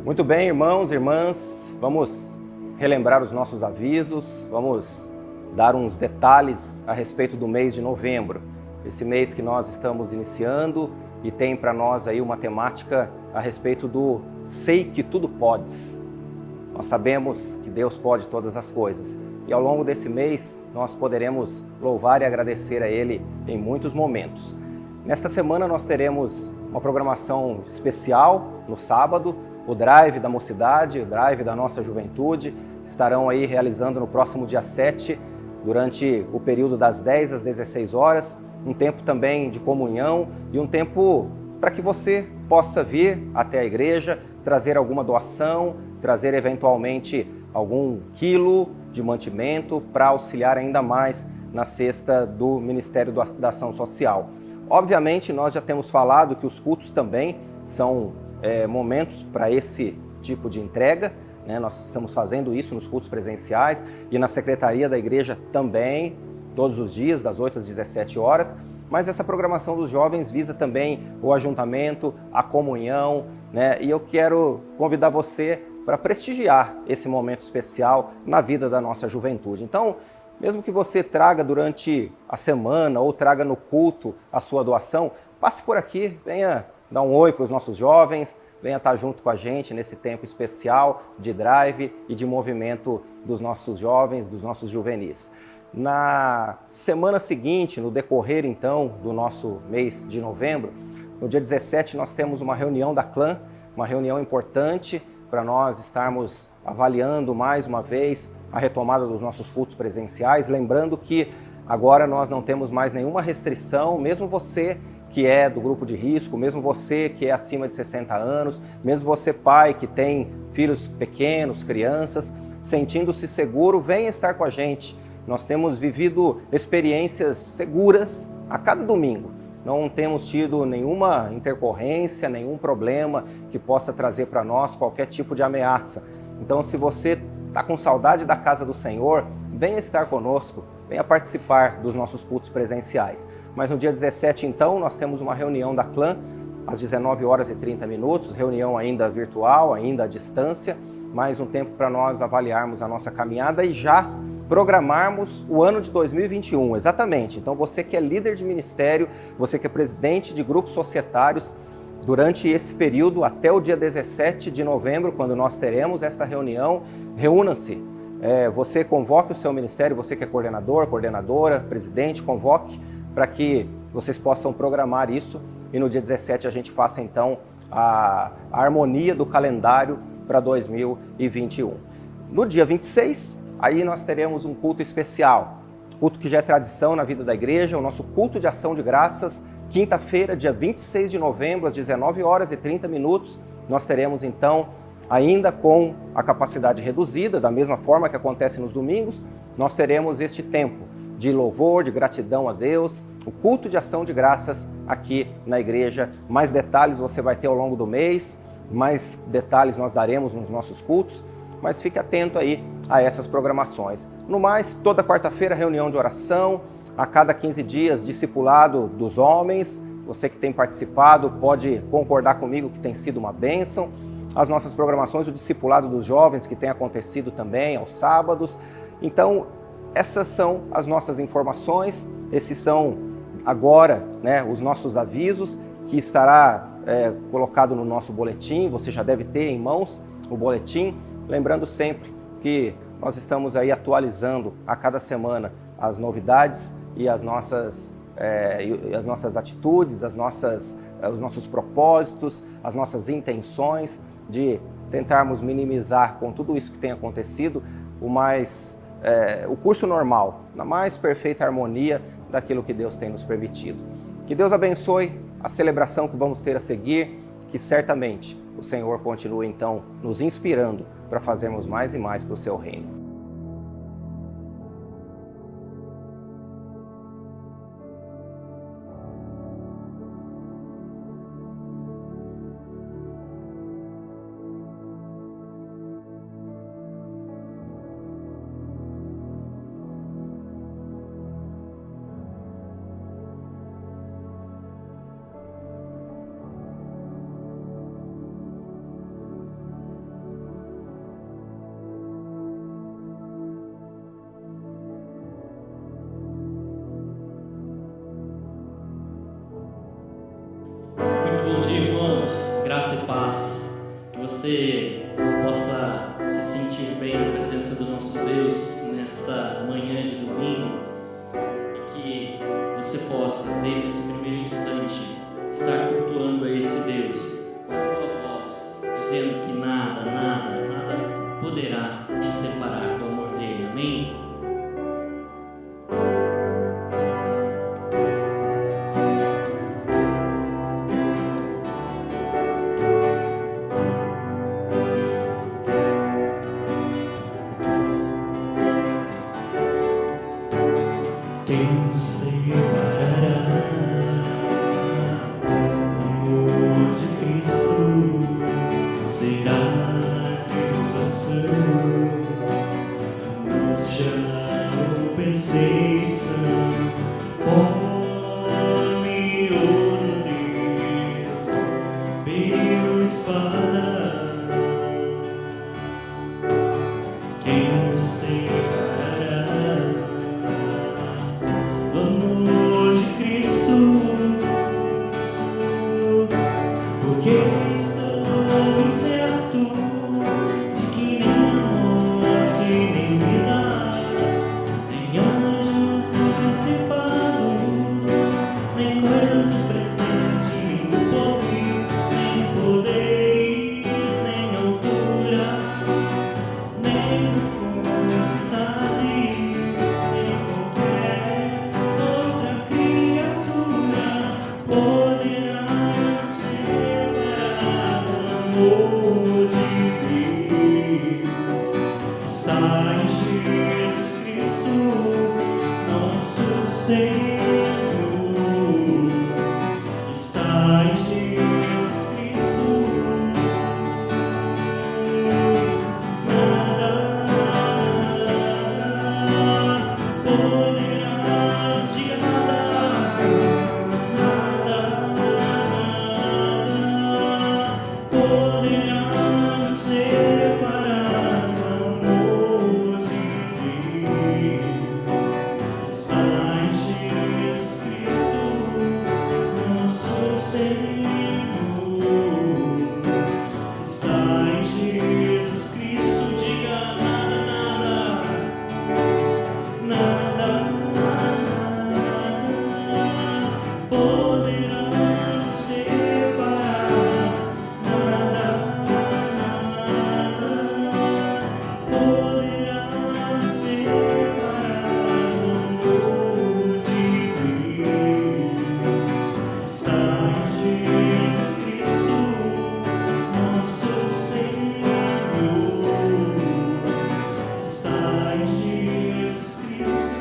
Muito bem, irmãos e irmãs, vamos relembrar os nossos avisos, vamos dar uns detalhes a respeito do mês de novembro. Esse mês que nós estamos iniciando e tem para nós aí uma temática a respeito do sei que tudo podes. Nós sabemos que Deus pode todas as coisas e ao longo desse mês nós poderemos louvar e agradecer a Ele em muitos momentos. Nesta semana nós teremos uma programação especial no sábado, o Drive da Mocidade, o Drive da nossa juventude, estarão aí realizando no próximo dia 7, durante o período das 10 às 16 horas, um tempo também de comunhão e um tempo para que você possa vir até a igreja, trazer alguma doação, trazer eventualmente algum quilo de mantimento para auxiliar ainda mais na cesta do Ministério da Ação Social. Obviamente, nós já temos falado que os cultos também são momentos para esse tipo de entrega, né? Nós estamos fazendo isso nos cultos presenciais e na secretaria da igreja também, todos os dias, das 8 às 17 horas. Mas essa programação dos jovens visa também o ajuntamento, a comunhão, né? E eu quero convidar você para prestigiar esse momento especial na vida da nossa juventude. Então, mesmo que você traga durante a semana ou traga no culto a sua doação, passe por aqui, venha dar um oi para os nossos jovens, venha estar junto com a gente nesse tempo especial de drive e de movimento dos nossos jovens, dos nossos juvenis. Na semana seguinte, no decorrer então do nosso mês de novembro, no dia 17 nós temos uma reunião da Clã, uma reunião importante para nós estarmos avaliando mais uma vez a retomada dos nossos cultos presenciais, lembrando que agora nós não temos mais nenhuma restrição, mesmo você que é do grupo de risco, mesmo você que é acima de 60 anos, mesmo você pai que tem filhos pequenos, crianças, sentindo-se seguro, venha estar com a gente. Nós temos vivido experiências seguras a cada domingo. Não temos tido nenhuma intercorrência, nenhum problema que possa trazer para nós qualquer tipo de ameaça. Então, se você está com saudade da casa do Senhor, venha estar conosco, venha participar dos nossos cultos presenciais. Mas no dia 17, então, nós temos uma reunião da Clã, às 19 horas e 30 minutos, reunião ainda virtual, ainda à distância, mais um tempo para nós avaliarmos a nossa caminhada e já programarmos o ano de 2021, exatamente. Então você que é líder de ministério, você que é presidente de grupos societários, durante esse período até o dia 17 de novembro, quando nós teremos esta reunião, reúna-se. Você convoque o seu ministério, você que é coordenador, coordenadora, presidente, convoque para que vocês possam programar isso e no dia 17 a gente faça então a harmonia do calendário para 2021. No dia 26, aí nós teremos um culto especial, culto que já é tradição na vida da igreja, o nosso culto de ação de graças, quinta-feira, dia 26 de novembro, às 19 horas e 30 minutos, nós teremos então, ainda com a capacidade reduzida, da mesma forma que acontece nos domingos, nós teremos este tempo de louvor, de gratidão a Deus, o culto de ação de graças aqui na igreja. Mais detalhes você vai ter ao longo do mês, mais detalhes nós daremos nos nossos cultos, mas fique atento aí a essas programações. No mais, toda quarta-feira reunião de oração, a cada 15 dias discipulado dos homens. Você que tem participado pode concordar comigo que tem sido uma bênção. As nossas programações, o discipulado dos jovens que tem acontecido também aos sábados. Então, essas são as nossas informações, esses são agora, né, os nossos avisos que estará colocado no nosso boletim, você já deve ter em mãos o boletim. Lembrando sempre que nós estamos aí atualizando a cada semana as novidades e as nossas atitudes, os nossos propósitos, as nossas intenções de tentarmos minimizar com tudo isso que tem acontecido o curso normal, na mais perfeita harmonia daquilo que Deus tem nos permitido. Que Deus abençoe a celebração que vamos ter a seguir, que certamente o Senhor continue então nos inspirando para fazermos mais e mais para o seu reino. Bom dia, irmãos. Graça e paz. Que você possa se sentir bem na presença do nosso Deus nesta manhã de domingo e que você possa, desde esse primeiro instante, estar cultuando a esse Deus com a tua voz, dizendo que nada, nada, nada poderá te separar do amor dele. Amém? Quem separará amor de Cristo? Será tribulação, angústia ou perseguição, fome ou nudez, perigo, espada? Quem nos separará amor de Cristo? Porque estou certo de que nem a morte, nem vida, nem anjos, nem principados, nem coisas do presente, nem do porvir, nem poderes, nem alturas, nem profundidade, nem qualquer outra criatura poderá separar do amor de Deus que está em Jesus Cristo, nosso Senhor. Está em Jesus Cristo. Nada poderá, diga nada, poderá nos separar do amor de Deus. Está em Jesus Cristo, nosso Senhor. Está em Jesus Cristo, diga nada, nada, poderá nos separar, poderá nos separar do amor de Deus. Está em Jesus Cristo, nosso Senhor. Está em Jesus Cristo.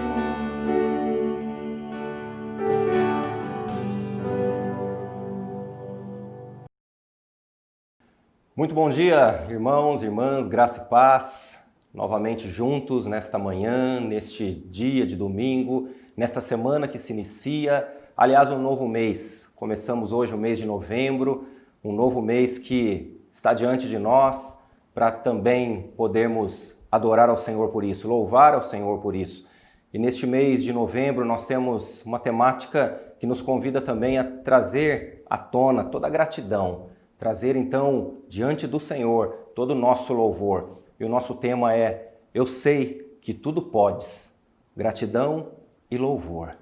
Muito bom dia, irmãos, irmãs, graça e paz. Novamente juntos nesta manhã, neste dia de domingo, nesta semana que se inicia. Aliás, um novo mês. Começamos hoje o mês de novembro, um novo mês que está diante de nós para também podermos adorar ao Senhor por isso, louvar ao Senhor por isso. E neste mês de novembro nós temos uma temática que nos convida também a trazer à tona toda a gratidão, trazer então diante do Senhor todo o nosso louvor. E o nosso tema é: eu sei que tudo podes, gratidão e louvor.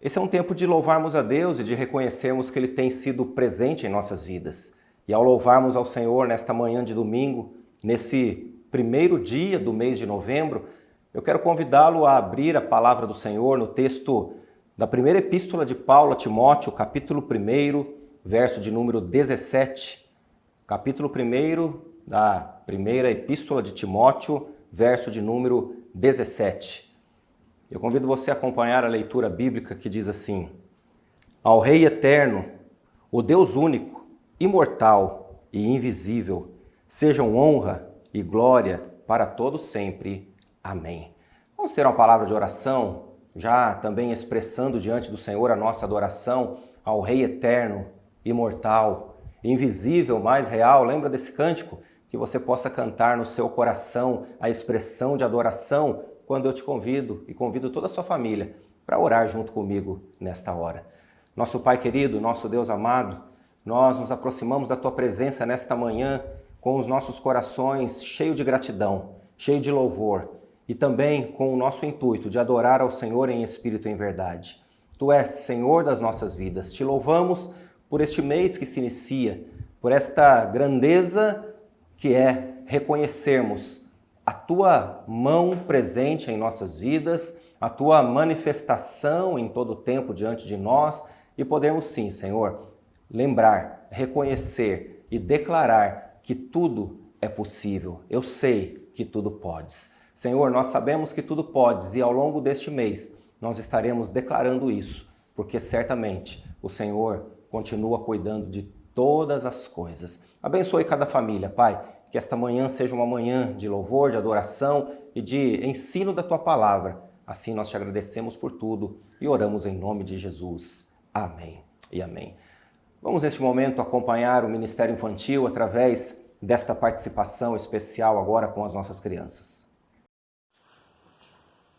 Esse é um tempo de louvarmos a Deus e de reconhecermos que Ele tem sido presente em nossas vidas. E ao louvarmos ao Senhor nesta manhã de domingo, nesse primeiro dia do mês de novembro, eu quero convidá-lo a abrir a palavra do Senhor no texto da primeira epístola de Paulo a Timóteo, capítulo 1, verso de número 17. Capítulo 1 da primeira epístola de Timóteo, verso de número 17. Eu convido você a acompanhar a leitura bíblica que diz assim: Ao Rei eterno, o Deus único, imortal e invisível, sejam honra e glória para todos sempre. Amém. Vamos ter uma palavra de oração, já também expressando diante do Senhor a nossa adoração ao Rei eterno, imortal, invisível, mais real. Lembra desse cântico? Que você possa cantar no seu coração a expressão de adoração quando eu te convido e convido toda a sua família para orar junto comigo nesta hora. Nosso Pai querido, nosso Deus amado, nós nos aproximamos da Tua presença nesta manhã com os nossos corações cheios de gratidão, cheio de louvor e também com o nosso intuito de adorar ao Senhor em espírito e em verdade. Tu és Senhor das nossas vidas. Te louvamos por este mês que se inicia, por esta grandeza que é reconhecermos a Tua mão presente em nossas vidas, a Tua manifestação em todo o tempo diante de nós e podermos sim, Senhor, lembrar, reconhecer e declarar que tudo é possível. Eu sei que tudo podes. Senhor, nós sabemos que tudo podes e ao longo deste mês nós estaremos declarando isso, porque certamente o Senhor continua cuidando de todas as coisas. Abençoe cada família, Pai, que esta manhã seja uma manhã de louvor, de adoração e de ensino da Tua palavra. Assim nós te agradecemos por tudo e oramos em nome de Jesus. Amém e amém. Vamos neste momento acompanhar o Ministério Infantil através desta participação especial agora com as nossas crianças.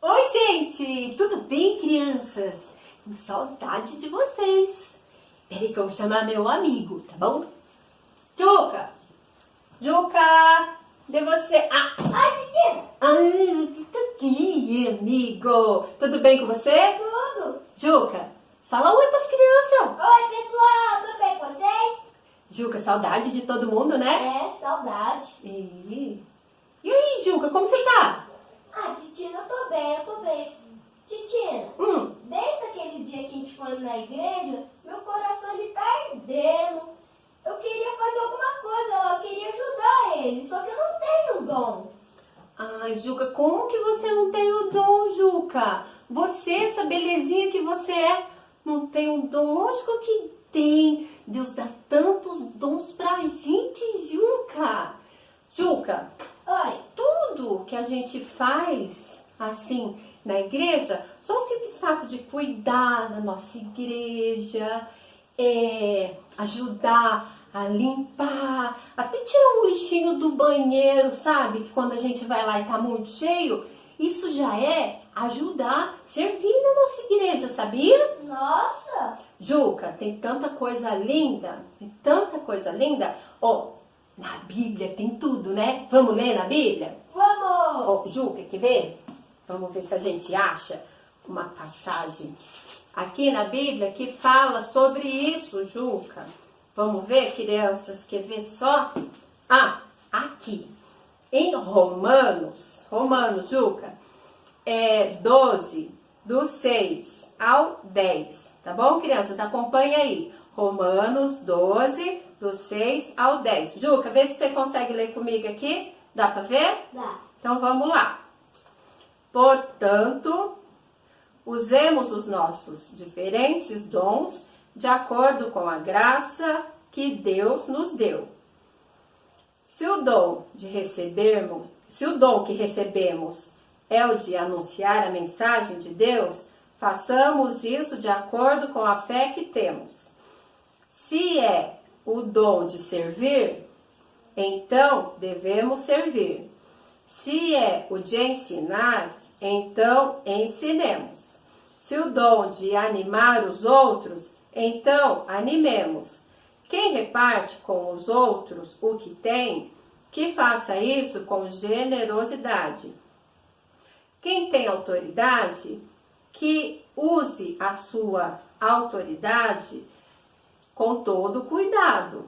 Oi, gente! Tudo bem, crianças? Com saudade de vocês. Peraí que eu vou chamar meu amigo, tá bom? Juca! Juca! De você... Tô aqui, amigo. Tudo bem com você? Tudo! Juca, fala oi pras crianças. Oi, pessoal! Tudo bem com vocês? Juca, saudade de todo mundo, né? É, saudade. E aí, Juca, como você tá? Ah, Titina, eu tô bem. Titina, desde aquele dia que a gente foi na igreja, meu coração ele tá ardendo. Eu queria fazer alguma coisa lá, eu queria ajudar ele, só que eu não tenho dom. Ai, Juca, como que você não tem o dom, Juca? Você, essa belezinha que você é, não tem o dom? Lógico que tem. Deus dá tantos dons pra gente, Juca. Juca, Oi, tudo que a gente faz, assim, na igreja, só o simples fato de cuidar da nossa igreja, ajudar a limpar, até tirar um lixinho do banheiro, sabe? Que quando a gente vai lá e tá muito cheio, isso já é ajudar, servir na nossa igreja, sabia? nossa! Juca, tem tanta coisa linda, Ó, na Bíblia tem tudo, né? Vamos ler na Bíblia? Vamos! Ó, Juca, quer ver? Vamos ver se a gente acha uma passagem aqui na Bíblia que fala sobre isso, Juca. Vamos ver, crianças, quer ver só? Ah, aqui. Em Romanos, Juca, 12, do 6 ao 10. Tá bom, crianças? Acompanha aí. Romanos 12, do 6 ao 10. Juca, vê se você consegue ler comigo aqui. Dá pra ver? Dá. Então, vamos lá. Portanto, usemos os nossos diferentes dons de acordo com a graça que Deus nos deu. Se o dom que recebemos é o de anunciar a mensagem de Deus, façamos isso de acordo com a fé que temos. Se é o dom de servir, então devemos servir. Se é o de ensinar, então ensinemos. Se o dom de animar os outros, então animemos. Quem reparte com os outros o que tem, que faça isso com generosidade. Quem tem autoridade, que use a sua autoridade com todo cuidado.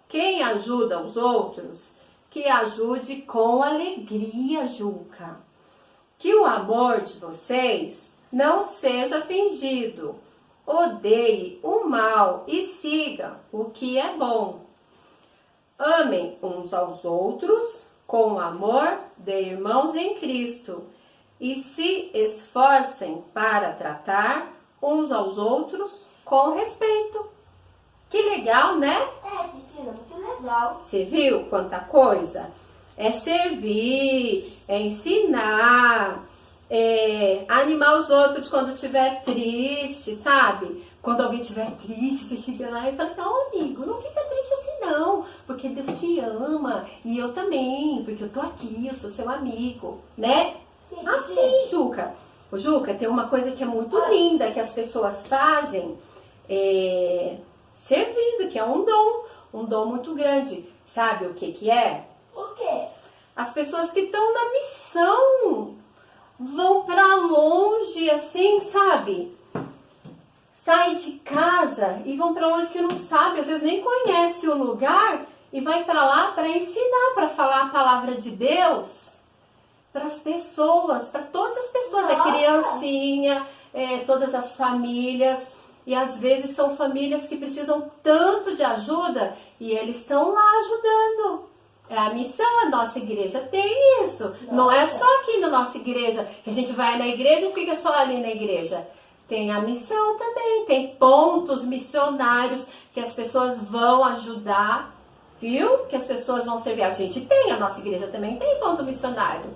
Quem ajuda os outros, que ajude com alegria, Juca. Que o amor de vocês não seja fingido. Odeie o mal e siga o que é bom. Amem uns aos outros com o amor de irmãos em Cristo e se esforcem para tratar uns aos outros com respeito. Que legal, né? Titina, muito legal. Você viu quanta coisa? É servir, é ensinar, é animar os outros quando estiver triste, sabe? Quando alguém estiver triste, você chega lá e fala assim, amigo, não fica triste assim não, porque Deus te ama e eu também, porque eu tô aqui, eu sou seu amigo, né? Sim, Assim, Juca. O Juca, tem uma coisa que é muito linda que as pessoas fazem, servindo, que é um dom muito grande. Sabe o que é? O quê? As pessoas que estão na missão vão para longe, assim, sabe? Saem de casa e vão para longe que não sabe, às vezes nem conhece o lugar e vai para lá para ensinar, para falar a palavra de Deus para as pessoas, para todas as pessoas, a criancinha, todas as famílias. E às vezes são famílias que precisam tanto de ajuda e eles estão lá ajudando. É a missão, a nossa igreja tem isso. Nossa. Não é só aqui na nossa igreja, que a gente vai na igreja e fica só ali na igreja. Tem a missão também, tem pontos missionários que as pessoas vão ajudar, viu? Que as pessoas vão servir. A gente tem, a nossa igreja também tem ponto missionário.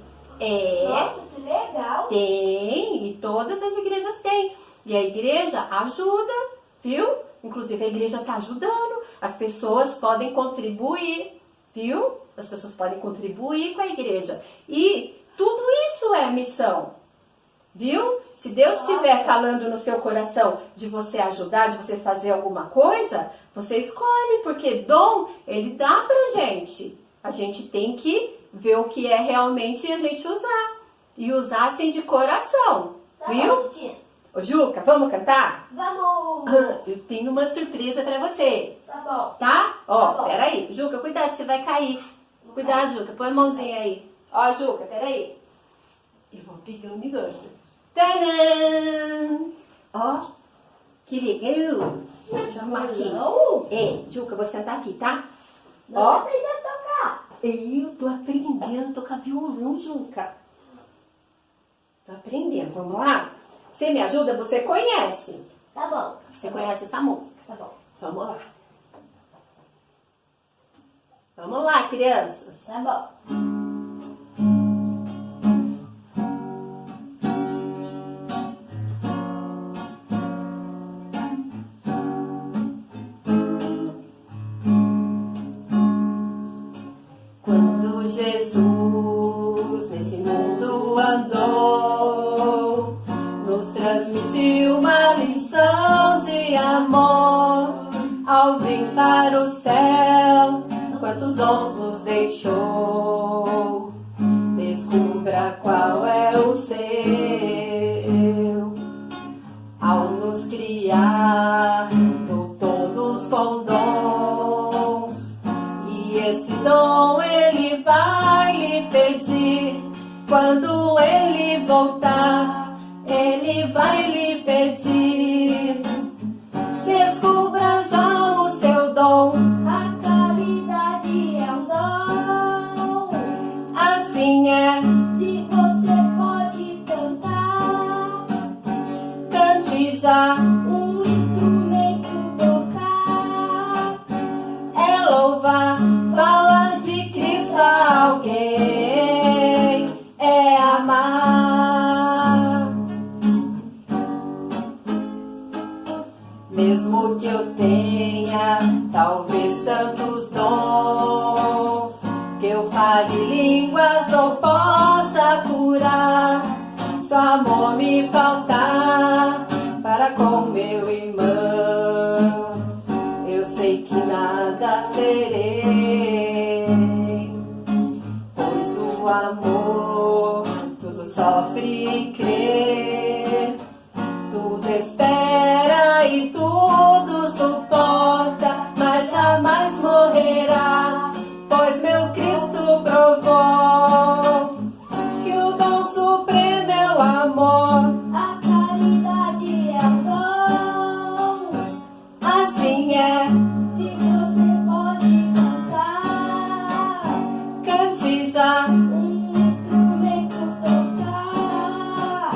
Nossa, que legal. Tem, e todas as igrejas têm. E a igreja ajuda, viu? Inclusive a igreja está ajudando. As pessoas podem contribuir, viu? As pessoas podem contribuir com a igreja. E tudo isso é missão, viu? Se Deus estiver falando no seu coração de você ajudar, de você fazer alguma coisa, você escolhe, porque dom, ele dá pra gente. A gente tem que ver o que é realmente e a gente usar. E usar assim de coração, viu? Bom, titia. Ô Juca, vamos cantar? Vamos. Eu tenho uma surpresa pra você. Tá bom. Tá? Ó, Tá bom. peraí. Juca, cuidado, você vai cair. Cuidado, Juca. Põe a mãozinha aí. Ó, Juca, peraí. Eu vou pegar um negócio. Tadã! Ó, que legal. Deixa eu arrumar aqui. Não. Juca, vou sentar aqui, tá? Não Ó. você aprendeu a tocar. Eu tô aprendendo a tocar violão, Juca. Tô aprendendo. Vamos lá? Você me ajuda? Você conhece. Tá bom. Você conhece essa música? Tá bom. Vamos lá. Vamos lá, crianças. Tá bom. Quando Jesus nesse mundo andou, nos transmitiu uma lição de amor. Ao vir para o céu, quantos dons nos deixou. Descubra qual é o seu. Ao nos criar, dotou todos com dons. E esse dom ele vai lhe pedir. Quando ele voltar, ele vai lhe pedir. Descubra já o seu dom. A caridade é um dom. Assim é, Se você pode cantar, cante já. um instrumento tocar, É louvar, falar de Cristo a alguém. É amar. Mesmo que eu tenha talvez tantos dons, que eu fale línguas ou possa curar, só amor me faltar para com meu irmão, eu sei que nada serei, pois o amor tudo sofre e crê, tudo espera e tudo suporta, mas jamais morrerá, pois meu Cristo provou que o dom supremo é o amor. a caridade é um dom. Assim é, Se você pode cantar, cante já. um instrumento tocar,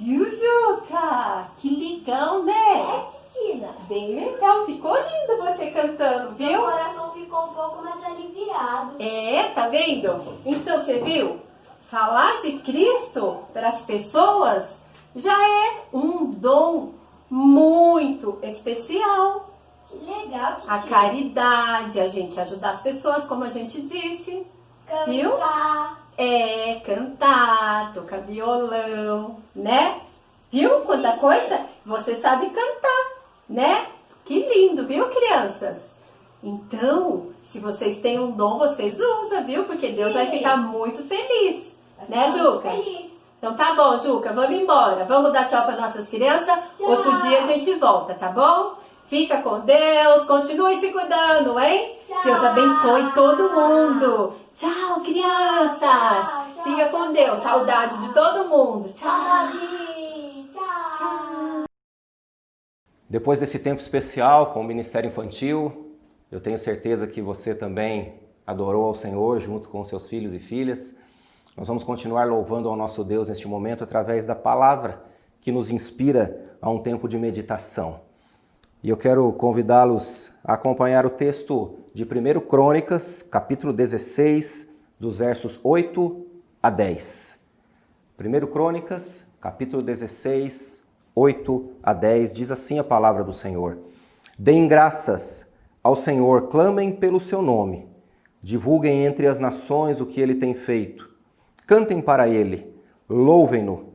Viu, Juca? Que legal, né? É, Titina. Bem legal, ficou lindo você cantando, Meu viu? coração ficou um pouco mais aliviado. É, tá vendo? Então você viu? Falar de Cristo para as pessoas já é um dom muito especial. Que legal, Titina. A caridade, a gente ajudar as pessoas, como a gente disse. Viu? Cantar. É, cantar, tocar violão, né? Viu quanta Sim. coisa? Você sabe cantar, né? Que lindo, viu, crianças? Então, se vocês têm um dom, vocês usam, viu? Porque Deus vai Sim. ficar muito feliz. Vai Né, ficar Juca? muito feliz. Então tá bom, Juca, vamos embora. Vamos dar tchau para nossas crianças. Tchau. Outro dia a gente volta, tá bom? Fica com Deus, continue se cuidando, hein? Tchau. Deus abençoe todo mundo. Tchau, crianças. Tchau, tchau, Fica com tchau, Deus. tchau. Saudade de todo mundo. Tchau. Saudade. Tchau. Depois desse tempo especial com o Ministério Infantil, eu tenho certeza que você também adorou ao Senhor junto com seus filhos e filhas. Nós vamos continuar louvando ao nosso Deus neste momento através da palavra que nos inspira a um tempo de meditação. E eu quero convidá-los a acompanhar o texto de 1 Crônicas, capítulo 16, dos versos 8 a 10. 1 Crônicas, capítulo 16, 8 a 10, diz assim a palavra do Senhor. Deem graças ao Senhor, clamem pelo seu nome, divulguem entre as nações o que ele tem feito. Cantem para ele, louvem-no,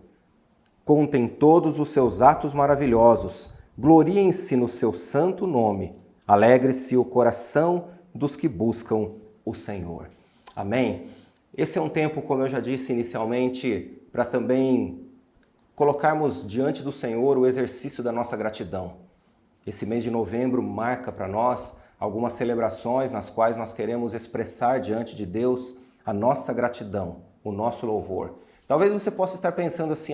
contem todos os seus atos maravilhosos, gloriem-se no seu santo nome, alegre-se o coração dos que buscam o Senhor. Amém? Esse é um tempo, como eu já disse inicialmente, para também colocarmos diante do Senhor o exercício da nossa gratidão. Esse mês de novembro marca para nós algumas celebrações nas quais nós queremos expressar diante de Deus a nossa gratidão, o nosso louvor. Talvez você possa estar pensando assim,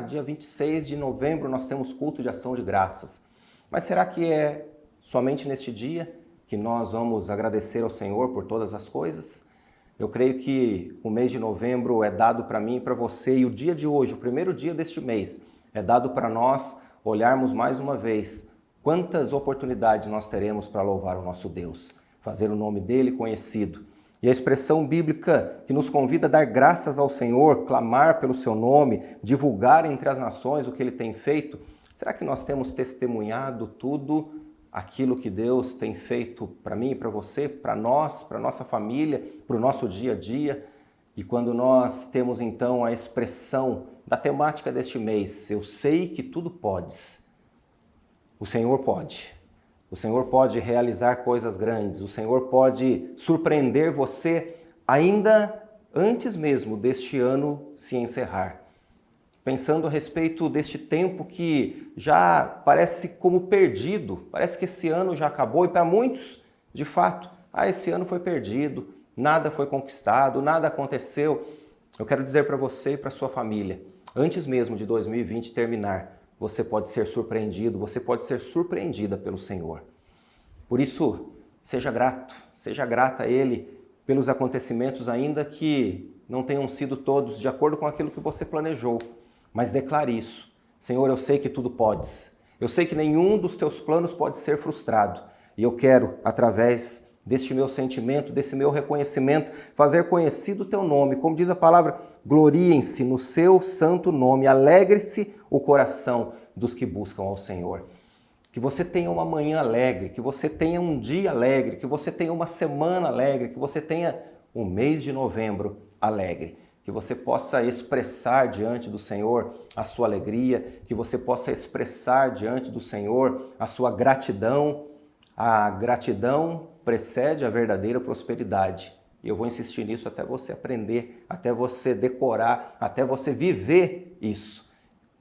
dia 26 de novembro nós temos culto de ação de graças. Mas será que é somente neste dia que nós vamos agradecer ao Senhor por todas as coisas? Eu creio que o mês de novembro é dado para mim e para você, e o dia de hoje, o primeiro dia deste mês, é dado para nós olharmos mais uma vez quantas oportunidades nós teremos para louvar o nosso Deus, fazer o nome dele conhecido. E a expressão bíblica que nos convida a dar graças ao Senhor, clamar pelo seu nome, divulgar entre as nações o que ele tem feito, será que nós temos testemunhado tudo aquilo que Deus tem feito para mim, para você, para nós, para nossa família, para o nosso dia a dia? E quando nós temos então a expressão da temática deste mês, eu sei que tudo podes, o Senhor pode. O Senhor pode realizar coisas grandes, o Senhor pode surpreender você ainda antes mesmo deste ano se encerrar. Pensando a respeito deste tempo que já parece como perdido, parece que esse ano já acabou e para muitos, de fato, esse ano foi perdido, nada foi conquistado, nada aconteceu. Eu quero dizer para você e para sua família, antes mesmo de 2020 terminar, você pode ser surpreendido, você pode ser surpreendida pelo Senhor. Por isso, seja grato, seja grata a Ele pelos acontecimentos, ainda que não tenham sido todos de acordo com aquilo que você planejou. Mas declare isso. Senhor, eu sei que tudo podes. Eu sei que nenhum dos teus planos pode ser frustrado. E eu quero, através deste meu sentimento, desse meu reconhecimento, fazer conhecido o teu nome. Como diz a palavra, gloriem-se no seu santo nome, alegre-se o coração dos que buscam ao Senhor. Que você tenha uma manhã alegre, que você tenha um dia alegre, que você tenha uma semana alegre, que você tenha um mês de novembro alegre. Que você possa expressar diante do Senhor a sua alegria, que você possa expressar diante do Senhor a sua gratidão. A gratidão precede a verdadeira prosperidade. E eu vou insistir nisso até você aprender, até você decorar, até você viver isso.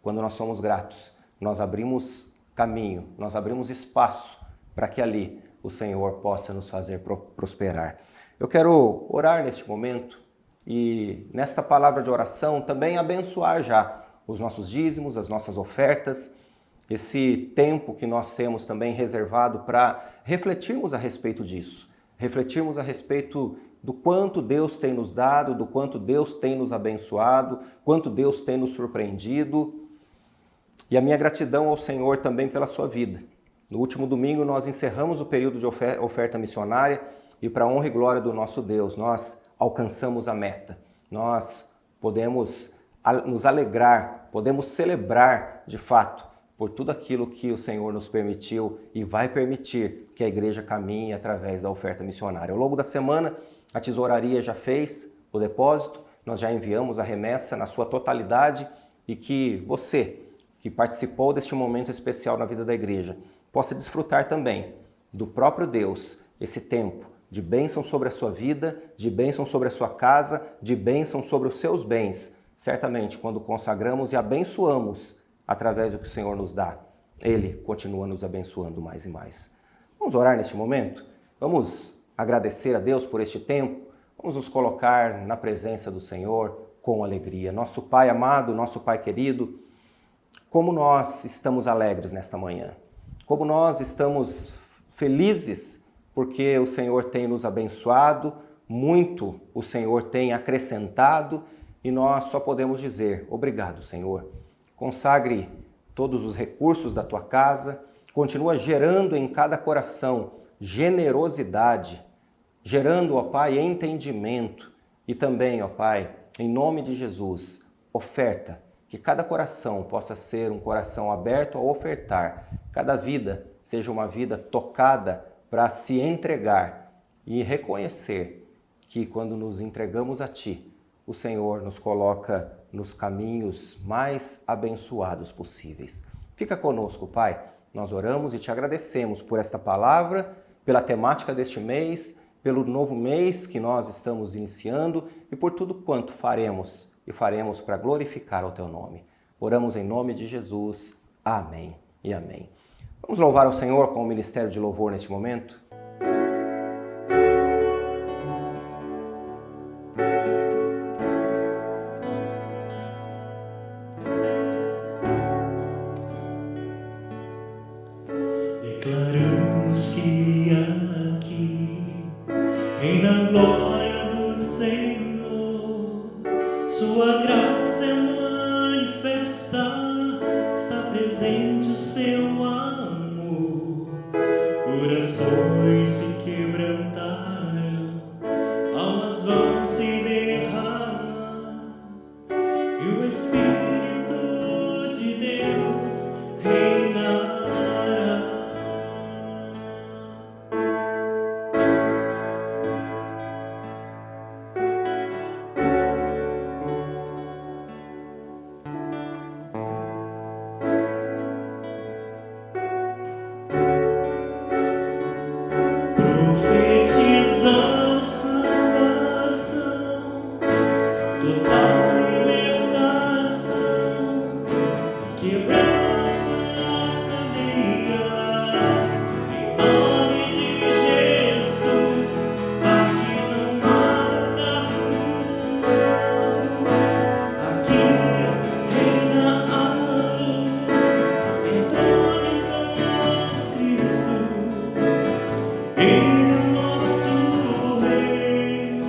Quando nós somos gratos, nós abrimos caminho, nós abrimos espaço para que ali o Senhor possa nos fazer prosperar. Eu quero orar neste momento e nesta palavra de oração também abençoar já os nossos dízimos, as nossas ofertas, esse tempo que nós temos também reservado para refletirmos a respeito disso, refletirmos a respeito do quanto Deus tem nos dado, do quanto Deus tem nos abençoado, quanto Deus tem nos surpreendido. E a minha gratidão ao Senhor também pela sua vida. No último domingo nós encerramos o período de oferta missionária e para a honra e glória do nosso Deus, nós alcançamos a meta. Nós podemos nos alegrar, podemos celebrar de fato por tudo aquilo que o Senhor nos permitiu e vai permitir que a igreja caminhe através da oferta missionária. Ao longo da semana, a tesouraria já fez o depósito, nós já enviamos a remessa na sua totalidade e que você, que participou deste momento especial na vida da igreja, possa desfrutar também do próprio Deus esse tempo de bênção sobre a sua vida, de bênção sobre a sua casa, de bênção sobre os seus bens. Certamente, quando consagramos e abençoamos através do que o Senhor nos dá, Ele continua nos abençoando mais e mais. Vamos orar neste momento? Vamos agradecer a Deus por este tempo? Vamos nos colocar na presença do Senhor com alegria. Nosso Pai amado, nosso Pai querido, como nós estamos alegres nesta manhã. Como nós estamos felizes porque o Senhor tem nos abençoado, muito o Senhor tem acrescentado e nós só podemos dizer obrigado, Senhor. Consagre todos os recursos da tua casa, continua gerando em cada coração generosidade, gerando, ó Pai, entendimento e também, ó Pai, em nome de Jesus, oferta. Que cada coração possa ser um coração aberto a ofertar. Cada vida seja uma vida tocada para se entregar e reconhecer que quando nos entregamos a Ti, o Senhor nos coloca nos caminhos mais abençoados possíveis. Fica conosco, Pai. Nós oramos e Te agradecemos por esta palavra, pela temática deste mês, pelo novo mês que nós estamos iniciando e por tudo quanto faremos e faremos para glorificar o Teu nome. Oramos em nome de Jesus. Amém e amém. Vamos louvar ao Senhor com o ministério de louvor neste momento? Declaramos que aqui, reina a glória do Senhor, sua graça é manifesta, está presente o seu amor. Corações se quebrantaram, almas vão se derramar, e o Espírito de Deus reinará. Profetizamos salvação, total libertação, quebramos as cadeias, em nome de Jesus, aqui não há lugar não, aqui reina a luz, entronizamos Cristo. Ele é o nosso Rei.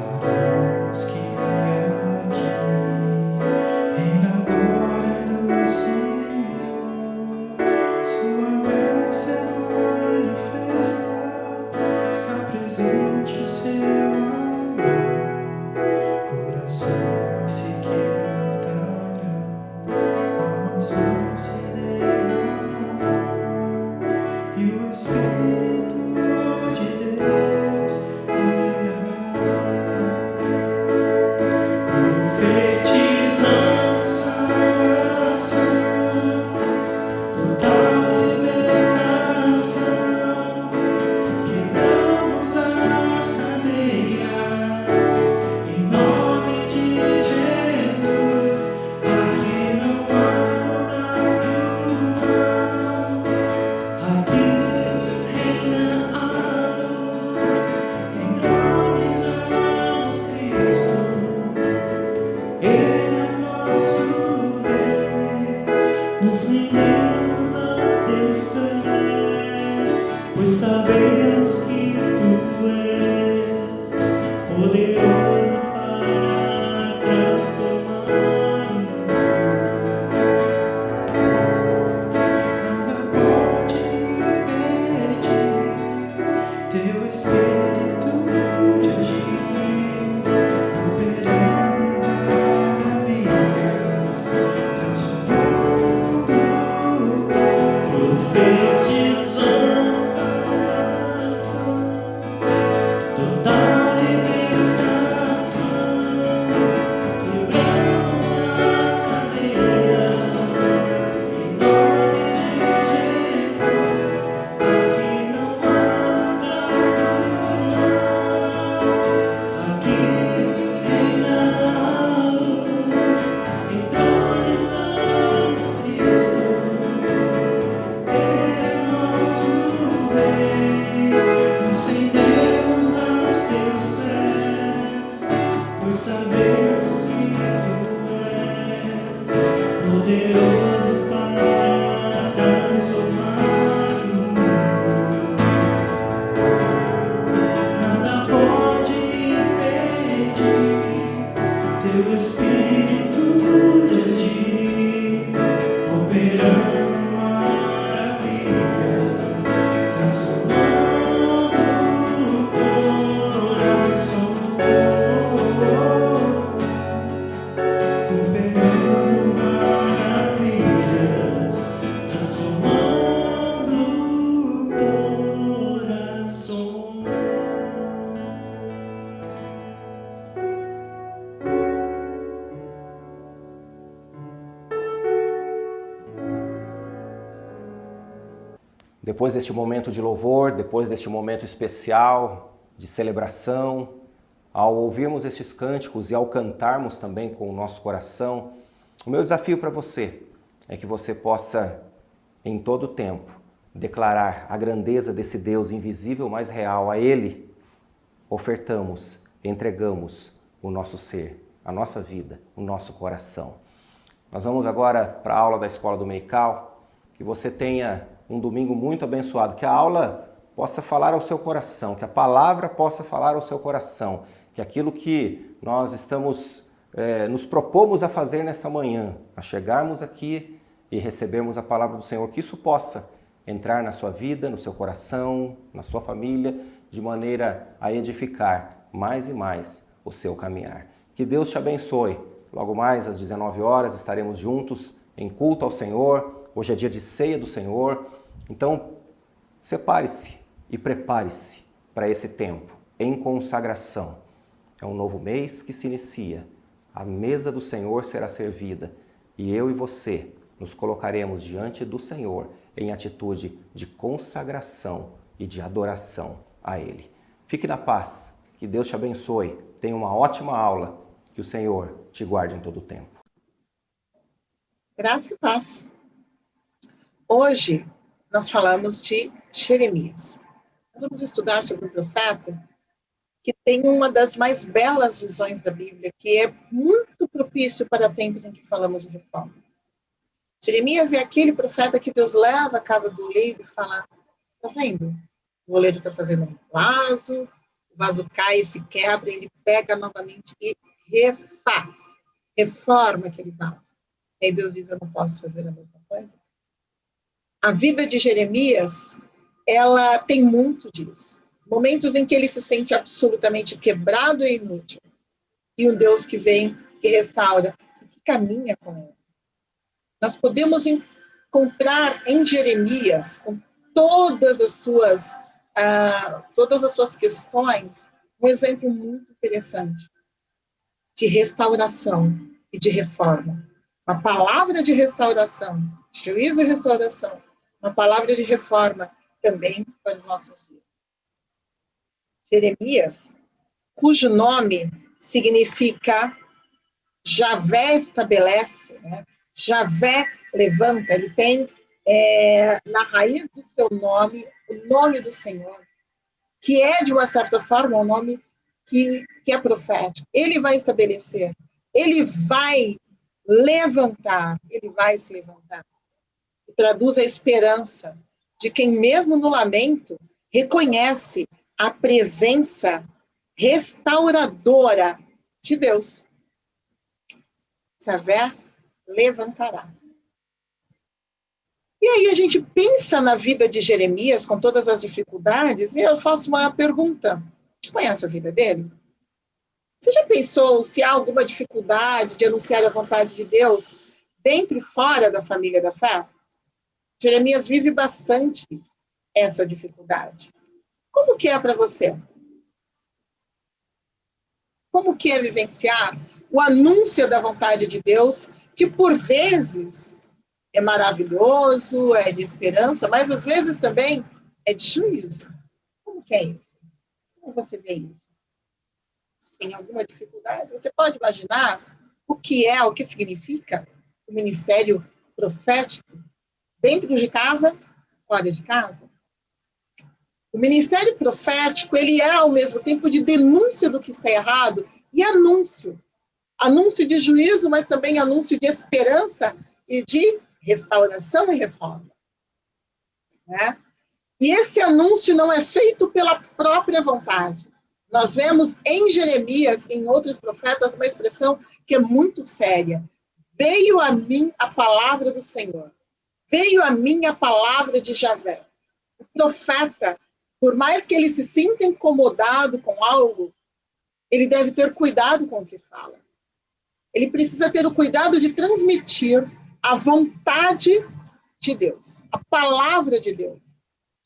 Declaramos que aqui reina a glória do Senhor, sua graça é manifesta, está presente o seu amor. Corações se quebrantaram, almas vão se derramar, e o Espírito de Deus reinará. Profetizamos salvação, total libertação, quebramos as cadeias, em nome de Jesus, aqui não há lugar não, aqui reina a luz, entronizamos Cristo, Ele é nosso Rei. Nos rendemos aos teus pés, pois sabemos depois deste momento de louvor, depois deste momento especial de celebração, ao ouvirmos estes cânticos e ao cantarmos também com o nosso coração, o meu desafio para você é que você possa, em todo o tempo, declarar a grandeza desse Deus invisível, mas real. A Ele ofertamos, entregamos o nosso ser, a nossa vida, o nosso coração. Nós vamos agora para a aula da Escola Dominical. Que você tenha um domingo muito abençoado, que a aula possa falar ao seu coração, que a palavra possa falar ao seu coração, que aquilo que nós nos propomos a fazer nesta manhã, a chegarmos aqui e recebermos a palavra do Senhor, que isso possa entrar na sua vida, no seu coração, na sua família, de maneira a edificar mais e mais o seu caminhar. Que Deus te abençoe. Logo mais às 19 horas estaremos juntos em culto ao Senhor. Hoje é dia de ceia do Senhor. Então, separe-se e prepare-se para esse tempo em consagração. É um novo mês que se inicia. A mesa do Senhor será servida e eu e você nos colocaremos diante do Senhor em atitude de consagração e de adoração a Ele. Fique na paz, que Deus te abençoe, tenha uma ótima aula, que o Senhor te guarde em todo o tempo. Graça e paz. Hoje nós falamos de Jeremias. Nós vamos estudar sobre um profeta que tem uma das mais belas visões da Bíblia, que é muito propício para tempos em que falamos de reforma. Jeremias é aquele profeta que Deus leva à casa do oleiro e fala: tá vendo? O oleiro está fazendo um vaso, o vaso cai, se quebra, ele pega novamente e refaz, reforma aquele vaso. E aí Deus diz: eu não posso fazer a mesma coisa? A vida de Jeremias, ela tem muito disso. Momentos em que ele se sente absolutamente quebrado e inútil. E um Deus que vem, que restaura, que caminha com ele. Nós podemos encontrar em Jeremias, com todas as suas questões, um exemplo muito interessante de restauração e de reforma. Uma palavra de restauração, juízo e restauração, uma palavra de reforma também para os nossos dias. Jeremias, cujo nome significa Javé estabelece, né? Javé levanta, ele tem na raiz do seu nome o nome do Senhor, que é, de uma certa forma, um nome que é profético. Ele vai estabelecer, ele vai levantar, ele vai se levantar. E traduz a esperança de quem, mesmo no lamento, reconhece a presença restauradora de Deus. Javé levantará. E aí a gente pensa na vida de Jeremias, com todas as dificuldades, e eu faço uma pergunta. Você conhece a vida dele? Você já pensou se há alguma dificuldade de anunciar a vontade de Deus dentro e fora da família da fé? Jeremias vive bastante essa dificuldade. Como que é para você? Como que é vivenciar o anúncio da vontade de Deus, que por vezes é maravilhoso, é de esperança, mas às vezes também é de juízo? Como que é isso? Como você vê isso? Tem alguma dificuldade? Você pode imaginar o que significa o ministério profético dentro de casa, fora de casa? O ministério profético, ele é ao mesmo tempo de denúncia do que está errado e anúncio. Anúncio de juízo, mas também anúncio de esperança e de restauração e reforma. Né? E esse anúncio não é feito pela própria vontade. Nós vemos em Jeremias, em outros profetas, uma expressão que é muito séria. Veio a mim a palavra do Senhor. Veio a mim a palavra de Javé. O profeta, por mais que ele se sinta incomodado com algo, ele deve ter cuidado com o que fala. Ele precisa ter o cuidado de transmitir a vontade de Deus, a palavra de Deus,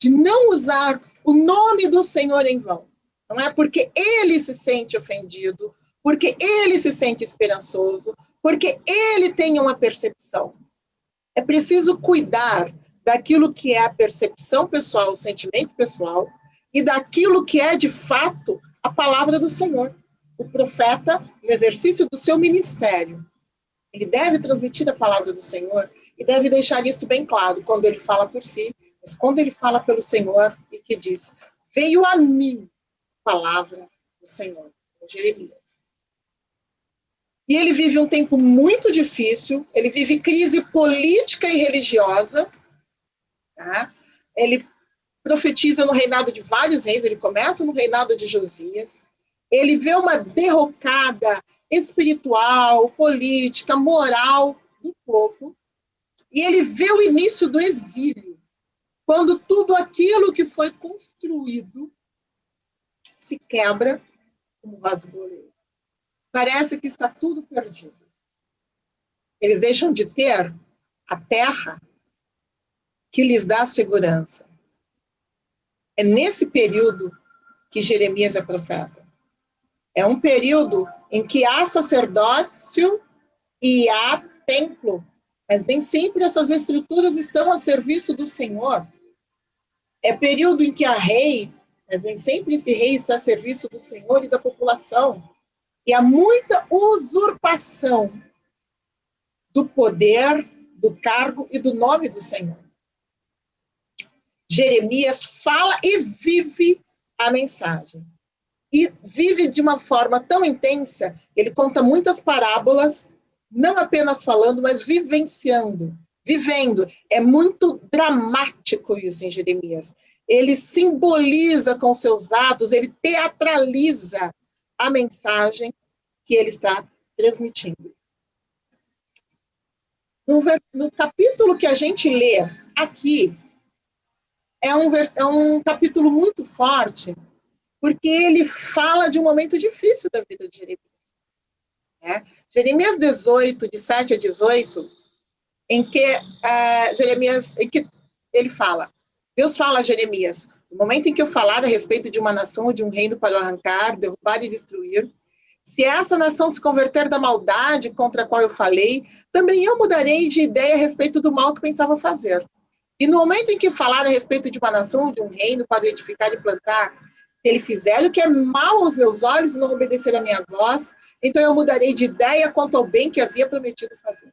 de não usar o nome do Senhor em vão. Não é porque ele se sente ofendido, porque ele se sente esperançoso, porque ele tem uma percepção. É preciso cuidar daquilo que é a percepção pessoal, o sentimento pessoal, e daquilo que é, de fato, a palavra do Senhor. O profeta, no exercício do seu ministério, ele deve transmitir a palavra do Senhor e deve deixar isso bem claro quando ele fala por si, mas quando ele fala pelo Senhor e que diz, veio a mim a palavra do Senhor, Jeremias. E ele vive um tempo muito difícil, ele vive crise política e religiosa, tá? Ele profetiza no reinado de vários reis, ele começa no reinado de Josias, ele vê uma derrocada espiritual, política, moral do povo, e ele vê o início do exílio, quando tudo aquilo que foi construído se quebra como vaso do oleiro. Parece que está tudo perdido. Eles deixam de ter a terra que lhes dá segurança. É nesse período que Jeremias é profeta. É um período em que há sacerdócio e há templo, mas nem sempre essas estruturas estão a serviço do Senhor. É período em que há rei, mas nem sempre esse rei está a serviço do Senhor e da população. E há muita usurpação do poder, do cargo e do nome do Senhor. Jeremias fala e vive a mensagem. E vive de uma forma tão intensa, ele conta muitas parábolas, não apenas falando, mas vivenciando, vivendo. É muito dramático isso em Jeremias. Ele simboliza com seus atos, ele teatraliza a mensagem que ele está transmitindo. No capítulo que a gente lê aqui, é um capítulo muito forte, porque ele fala de um momento difícil da vida de Jeremias. Né? Jeremias 18, de 7 a 18, em que ele fala, Deus fala a Jeremias, no momento em que eu falar a respeito de uma nação ou de um reino para arrancar, derrubar e destruir, se essa nação se converter da maldade contra a qual eu falei, também eu mudarei de ideia a respeito do mal que pensava fazer. E no momento em que falar a respeito de uma nação ou de um reino para edificar e plantar, se ele fizer o que é mal aos meus olhos e não obedecer a minha voz, então eu mudarei de ideia quanto ao bem que havia prometido fazer.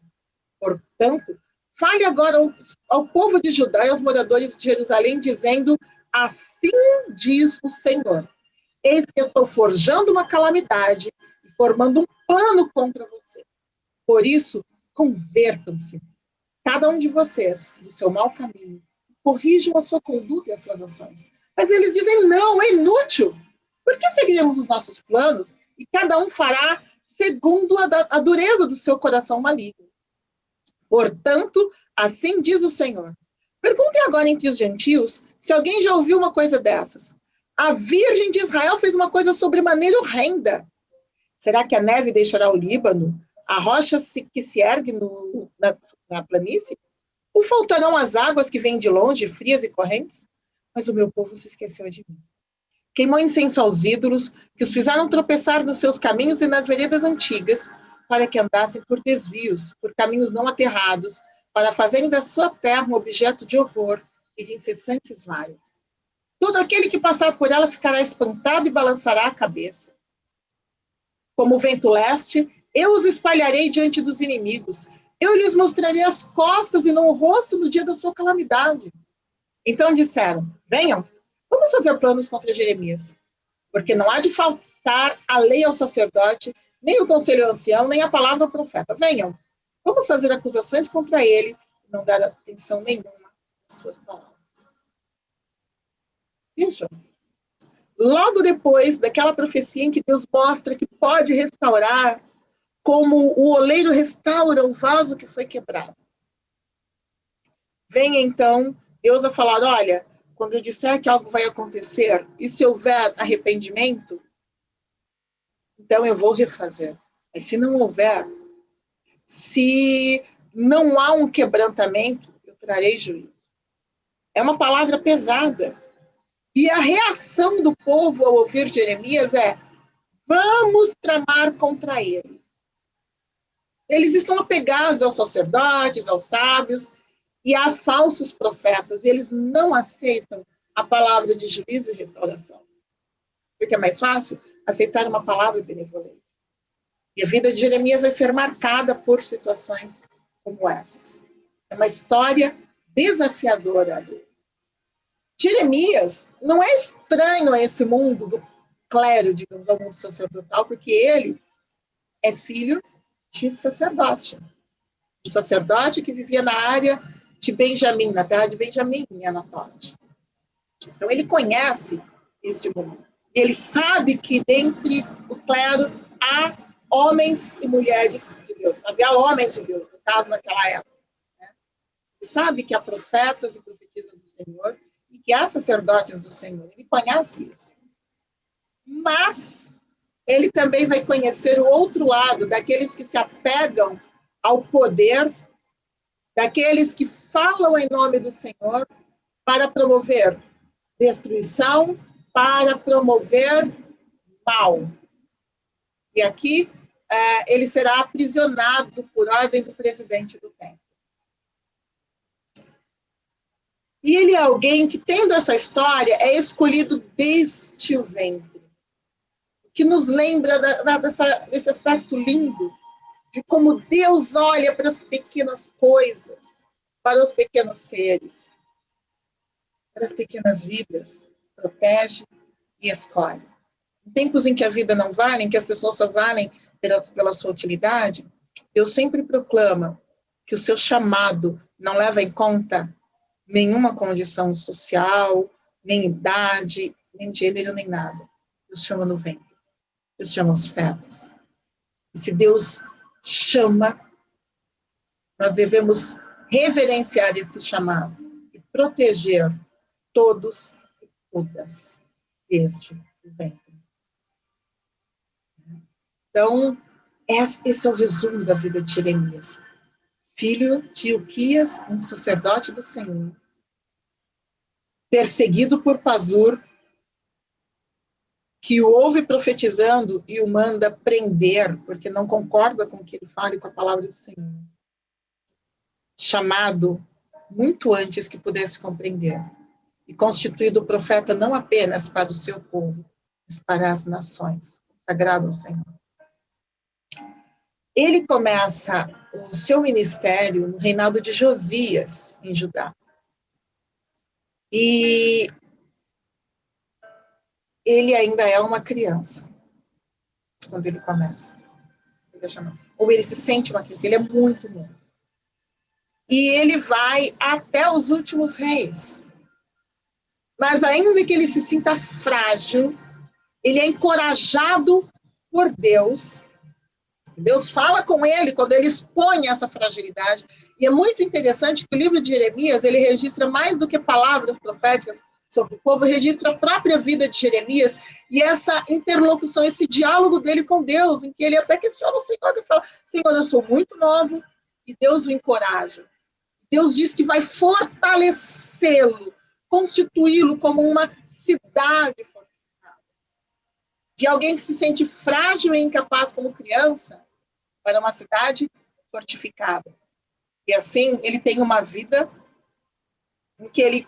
Portanto, fale agora ao povo de Judá e aos moradores de Jerusalém, dizendo, assim diz o Senhor, eis que estou forjando uma calamidade e formando um plano contra você. Por isso, convertam-se, cada um de vocês, do seu mau caminho, corrijam a sua conduta e as suas ações. Mas eles dizem, não, é inútil. Por que seguiremos os nossos planos e cada um fará segundo a dureza do seu coração maligno? Portanto, assim diz o Senhor. Perguntem agora entre os gentios se alguém já ouviu uma coisa dessas. A Virgem de Israel fez uma coisa sobremaneira horrenda. Será que a neve deixará o Líbano? A rocha que se ergue na planície? Ou faltarão as águas que vêm de longe, frias e correntes? Mas o meu povo se esqueceu de mim. Queimou incenso aos ídolos, que os fizeram tropeçar nos seus caminhos e nas veredas antigas, para que andassem por desvios, por caminhos não aterrados, para fazerem da sua terra um objeto de horror e de incessantes vaias. Todo aquele que passar por ela ficará espantado e balançará a cabeça. Como o vento leste, eu os espalharei diante dos inimigos. Eu lhes mostrarei as costas e não o rosto no dia da sua calamidade. Então disseram, venham, vamos fazer planos contra Jeremias, porque não há de faltar a lei ao sacerdote, nem o conselho ao ancião, nem a palavra ao profeta. Venham, vamos fazer acusações contra ele e não dar atenção nenhuma às suas palavras. Vejam, logo depois daquela profecia em que Deus mostra que pode restaurar, como o oleiro restaura o vaso que foi quebrado. Vem então Deus a falar, olha, quando eu disser que algo vai acontecer, e se houver arrependimento, então eu vou refazer. Mas se não houver, se não há um quebrantamento, eu trarei juízo. É uma palavra pesada. E a reação do povo ao ouvir Jeremias é, vamos tramar contra ele. Eles estão apegados aos sacerdotes, aos sábios, E há falsos profetas, e eles não aceitam a palavra de juízo e restauração. Porque é mais fácil aceitar uma palavra benevolente. E a vida de Jeremias vai ser marcada por situações como essas. É uma história desafiadora dele. Jeremias não é estranho a esse mundo do clero, digamos, ao mundo sacerdotal, porque ele é filho de sacerdote. Um sacerdote que vivia na área de Benjamim, na terra de Benjamim, em Anatote. Então, ele conhece esse mundo. Ele sabe que dentre o clero há homens e mulheres de Deus. Havia homens de Deus, no caso, naquela época. Né? Ele sabe que há profetas e profetisas do Senhor e que há sacerdotes do Senhor. Ele conhece isso. Mas ele também vai conhecer o outro lado, daqueles que se apegam ao poder, daqueles que falam em nome do Senhor para promover destruição, para promover mal. E aqui ele será aprisionado por ordem do presidente do templo. E ele é alguém que, tendo essa história, é escolhido desde o ventre, que nos lembra desse aspecto lindo, de como Deus olha para as pequenas coisas, para os pequenos seres, para as pequenas vidas, protege e escolhe. Em tempos em que a vida não vale, em que as pessoas só valem pela sua utilidade, Deus sempre proclama que o seu chamado não leva em conta nenhuma condição social, nem idade, nem gênero, nem nada. Deus chama no ventre. Deus chama os fetos. E se Deus chama, nós devemos reverenciar esse chamado e proteger todos e todas desde o ventre. Então, esse é o resumo da vida de Jeremias. Filho de Ilquias, um sacerdote do Senhor, perseguido por Pazur, que o ouve profetizando e o manda prender, porque não concorda com o que ele fala e com a palavra do Senhor. Chamado muito antes que pudesse compreender. E constituído profeta não apenas para o seu povo, mas para as nações. Sagrado ao Senhor. Ele começa o seu ministério no reinado de Josias, em Judá. E ele ainda é uma criança, quando ele começa. Ou ele se sente uma criança, ele é muito novo. E ele vai até os últimos reis. Mas ainda que ele se sinta frágil, ele é encorajado por Deus. Deus fala com ele quando ele expõe essa fragilidade. E é muito interessante que o livro de Jeremias, ele registra mais do que palavras proféticas sobre o povo, registra a própria vida de Jeremias e essa interlocução, esse diálogo dele com Deus, em que ele até questiona o Senhor e fala: Senhor, eu sou muito novo, e Deus o encoraja. Deus diz que vai fortalecê-lo, constituí-lo como uma cidade fortificada. De alguém que se sente frágil e incapaz como criança, para uma cidade fortificada. E assim, ele tem uma vida em que ele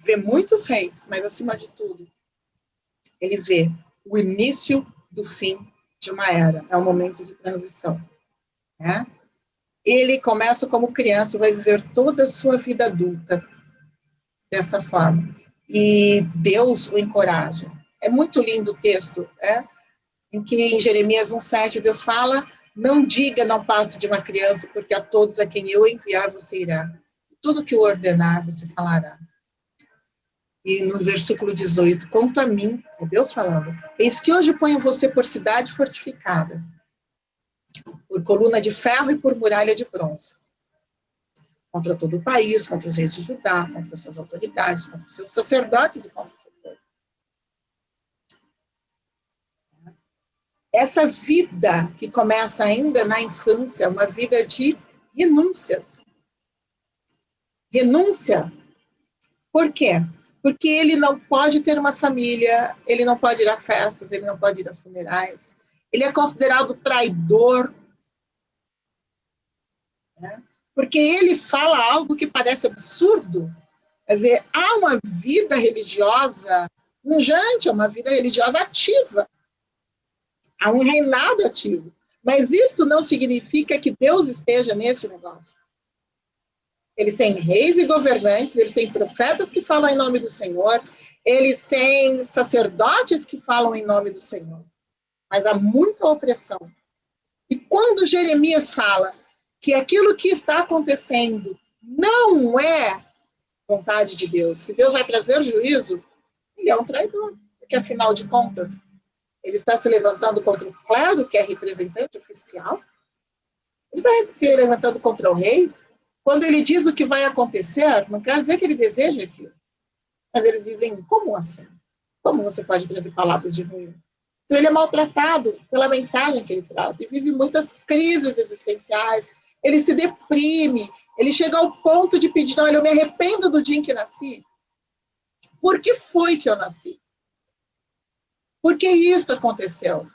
vê muitos reis, mas acima de tudo, ele vê o início do fim de uma era. É um momento de transição. Né? Ele começa como criança e vai viver toda a sua vida adulta dessa forma. E Deus o encoraja. É muito lindo o texto, em que em Jeremias 1,7 Deus fala: não diga, não passe de uma criança, porque a todos a quem eu enviar você irá. E tudo que eu ordenar você falará. E no versículo 18, quanto a mim, é Deus falando, eis que hoje ponho você por cidade fortificada, por coluna de ferro e por muralha de bronze, contra todo o país, contra os reis de Judá, contra as suas autoridades, contra os seus sacerdotes e contra o seu povo. Essa vida que começa ainda na infância, é uma vida de renúncias. Renúncia. Por quê? Porque ele não pode ter uma família, ele não pode ir a festas, ele não pode ir a funerais. Ele é considerado traidor. Né? porque ele fala algo que parece absurdo. Quer dizer, há uma vida religiosa pujante, uma vida religiosa ativa. Há um reinado ativo. Mas isto não significa que Deus esteja nesse negócio. Eles têm reis e governantes, eles têm profetas que falam em nome do Senhor, eles têm sacerdotes que falam em nome do Senhor. Mas há muita opressão. E quando Jeremias fala que aquilo que está acontecendo não é vontade de Deus, que Deus vai trazer juízo, ele é um traidor. Porque, afinal de contas, ele está se levantando contra o clero, que é representante oficial. Ele está se levantando contra o rei. Quando ele diz o que vai acontecer, não quer dizer que ele deseja aquilo. Mas eles dizem, como assim? Como você pode trazer palavras de ruim? Então ele é maltratado pela mensagem que ele traz. E vive muitas crises existenciais. Ele se deprime. Ele chega ao ponto de pedir, olha, eu me arrependo do dia em que nasci. Por que foi que eu nasci? Por que isso aconteceu?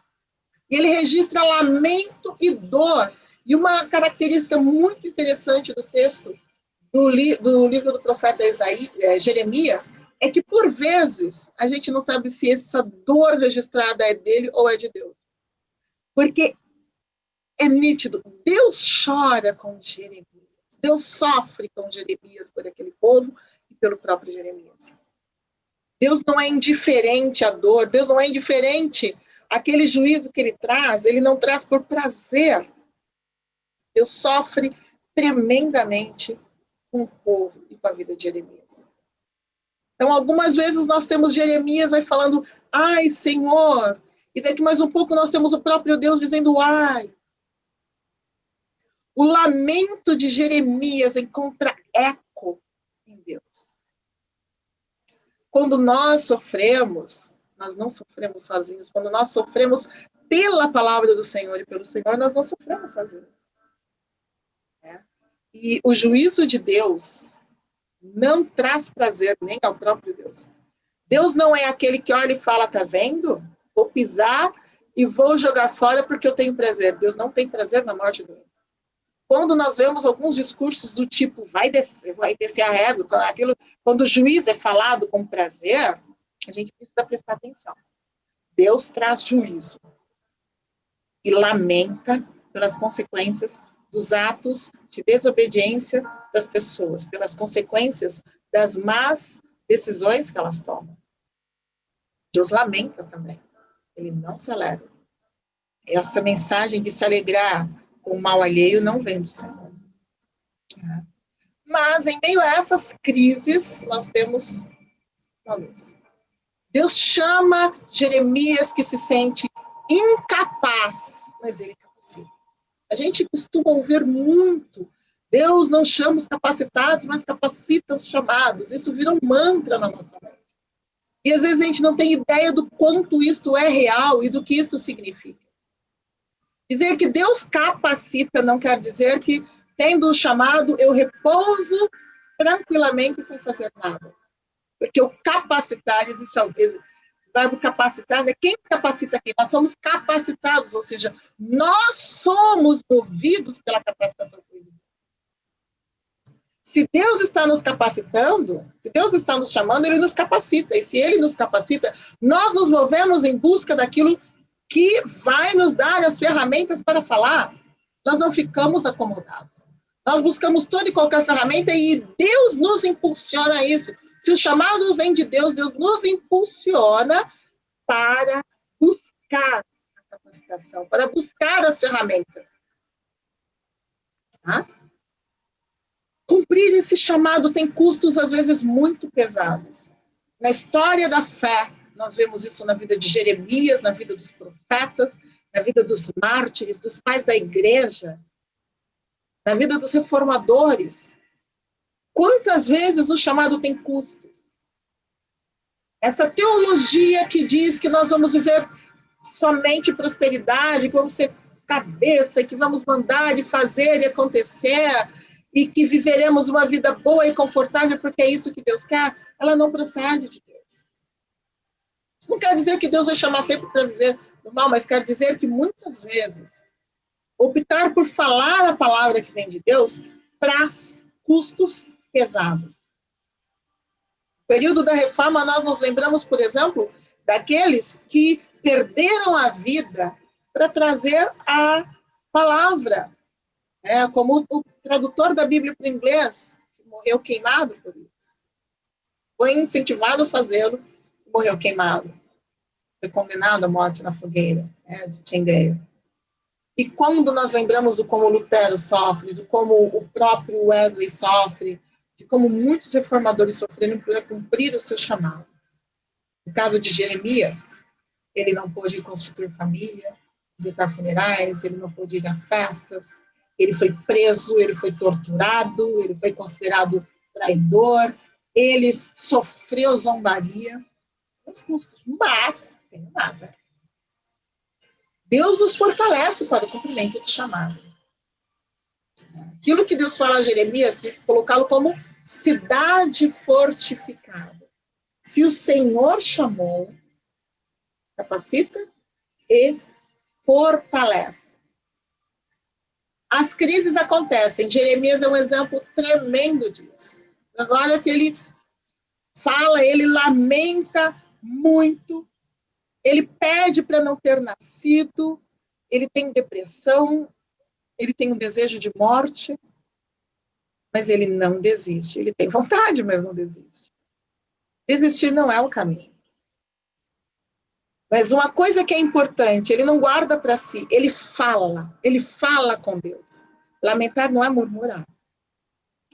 E ele registra lamento e dor. E uma característica muito interessante do texto do livro do profeta Jeremias é que, por vezes, a gente não sabe se essa dor registrada é dele ou é de Deus. Porque é nítido, Deus chora com Jeremias. Deus sofre com Jeremias por aquele povo e pelo próprio Jeremias. Deus não é indiferente à dor, Deus não é indiferente àquele juízo que ele traz, ele não traz por prazer. Deus sofre tremendamente com o povo e com a vida de Jeremias. Então, algumas vezes nós temos Jeremias vai falando, ai, Senhor, e daqui mais um pouco nós temos o próprio Deus dizendo, ai. O lamento de Jeremias encontra eco em Deus. Quando nós sofremos, nós não sofremos sozinhos. Quando nós sofremos pela palavra do Senhor e pelo Senhor, nós não sofremos sozinhos. E o juízo de Deus não traz prazer nem ao próprio Deus. Deus não é aquele que olha e fala, tá vendo? Vou pisar e vou jogar fora porque eu tenho prazer. Deus não tem prazer na morte do homem. Quando nós vemos alguns discursos do tipo, vai descer a régua, quando o juiz é falado com prazer, a gente precisa prestar atenção. Deus traz juízo e lamenta pelas consequências dos atos de desobediência das pessoas, pelas consequências das más decisões que elas tomam. Deus lamenta também. Ele não se alegra. Essa mensagem de se alegrar com o mal alheio não vem do Senhor. Mas, em meio a essas crises, nós temos uma luz. Deus chama Jeremias, que se sente incapaz, mas ele capacita. A gente costuma ouvir muito, Deus não chama os capacitados, mas capacita os chamados. Isso vira um mantra na nossa mente. E às vezes a gente não tem ideia do quanto isto é real e do que isso significa. Dizer que Deus capacita não quer dizer que, tendo o chamado, eu repouso tranquilamente sem fazer nada. Porque o capacitar, existe o verbo capacitar, né? Quem capacita aqui? Nós somos capacitados, ou seja, nós somos movidos pela capacitação de Deus. Se Deus está nos capacitando, se Deus está nos chamando, Ele nos capacita. E se Ele nos capacita, nós nos movemos em busca daquilo que vai nos dar as ferramentas para falar. Nós não ficamos acomodados. Nós buscamos toda e qualquer ferramenta e Deus nos impulsiona a isso. Se o chamado vem de Deus, Deus nos impulsiona para buscar a capacitação, para buscar as ferramentas. Tá? Cumprir esse chamado tem custos, às vezes, muito pesados. Na história da fé, nós vemos isso na vida de Jeremias, na vida dos profetas, na vida dos mártires, dos pais da igreja, na vida dos reformadores. Quantas vezes o chamado tem custos? Essa teologia que diz que nós vamos viver somente prosperidade, que vamos ser cabeça, que vamos mandar e fazer e acontecer, e que viveremos uma vida boa e confortável porque é isso que Deus quer, ela não procede de Deus. Isso não quer dizer que Deus vai chamar sempre para viver no mal, mas quer dizer que muitas vezes optar por falar a palavra que vem de Deus traz custos pesados. No período da reforma, nós nos lembramos, por exemplo, daqueles que perderam a vida para trazer a palavra, como o tradutor da Bíblia para o inglês, que morreu queimado por isso. Foi incentivado a fazê-lo e morreu queimado. Foi condenado à morte na fogueira, de Tyndale. E quando nós lembramos de como Lutero sofre, de como o próprio Wesley sofre, de como muitos reformadores sofreram para cumprir o seu chamado. No caso de Jeremias, ele não pôde constituir família, visitar funerais, ele não pôde ir a festas, ele foi preso, ele foi torturado, ele foi considerado traidor, ele sofreu zombaria, os custos, mas, né? Deus nos fortalece para o cumprimento do chamado. Aquilo que Deus fala a Jeremias, tem que colocá-lo como cidade fortificada. Se o Senhor chamou, capacita e fortalece. As crises acontecem. Jeremias é um exemplo tremendo disso. Agora que ele fala, ele lamenta muito, ele pede para não ter nascido, ele tem depressão, ele tem um desejo de morte, mas ele não desiste. Ele tem vontade, mas não desiste. Desistir não é o caminho. Mas uma coisa que é importante, ele não guarda para si, ele fala com Deus. Lamentar não é murmurar.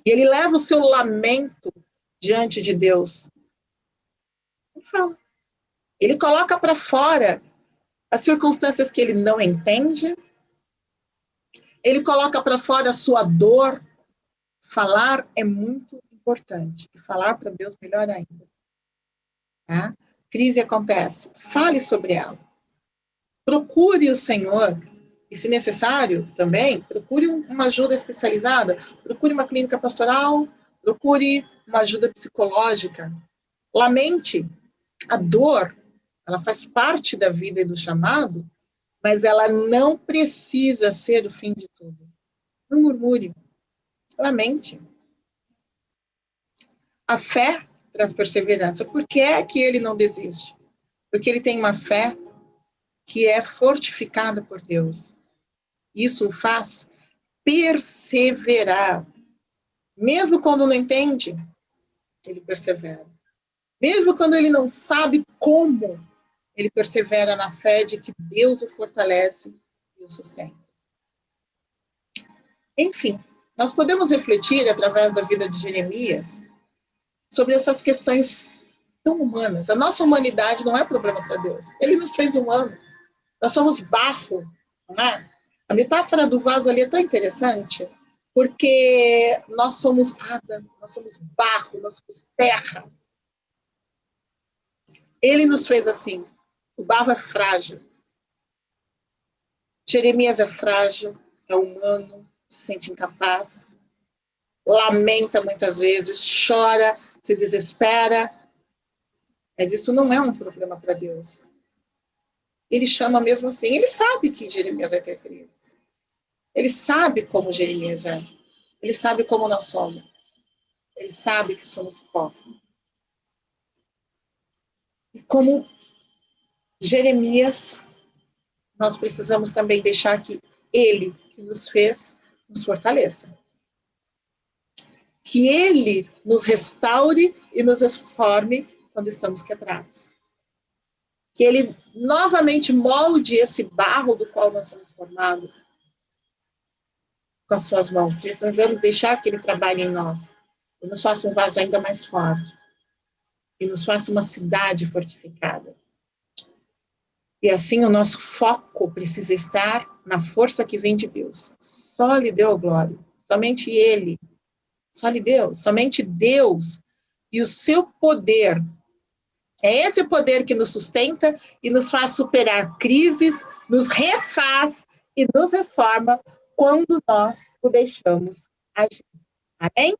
E ele leva o seu lamento diante de Deus. Ele fala. Ele coloca para fora as circunstâncias que ele não entende. Ele coloca para fora a sua dor. Falar é muito importante. E falar para Deus melhor ainda. Tá? Crise acontece. Fale sobre ela. Procure o Senhor. E, se necessário, também, procure uma ajuda especializada. Procure uma clínica pastoral. Procure uma ajuda psicológica. Lamente. A dor, ela faz parte da vida e do chamado, mas ela não precisa ser o fim de tudo. Não murmure. Lamente. A fé traz perseverança. Por que é que ele não desiste? Porque ele tem uma fé que é fortificada por Deus. Isso o faz perseverar. Mesmo quando não entende, ele persevera. Mesmo quando ele não sabe como, ele persevera na fé de que Deus o fortalece e o sustenta. Enfim, nós podemos refletir, através da vida de Jeremias, sobre essas questões tão humanas. A nossa humanidade não é problema para Deus. Ele nos fez humano. Nós somos barro, não é? A metáfora do vaso ali é tão interessante, porque nós somos nada, nós somos barro, nós somos terra. Ele nos fez assim. O barro é frágil. Jeremias é frágil, é humano, se sente incapaz, lamenta muitas vezes, chora, se desespera. Mas isso não é um problema para Deus. Ele chama mesmo assim. Ele sabe que Jeremias vai ter crise. Ele sabe como Jeremias é. Ele sabe como nós somos. Ele sabe que somos pó. E como Jeremias, nós precisamos também deixar que ele, que nos fez, nos fortaleça. Que ele nos restaure e nos reforme quando estamos quebrados. Que ele novamente molde esse barro do qual nós somos formados com as suas mãos. Precisamos deixar que ele trabalhe em nós. E nos faça um vaso ainda mais forte. E nos faça uma cidade fortificada. E assim o nosso foco precisa estar na força que vem de Deus. Só lhe deu glória. Somente ele. Só lhe deu. Somente Deus e o seu poder. É esse poder que nos sustenta e nos faz superar crises, nos refaz e nos reforma quando nós o deixamos agir. Amém?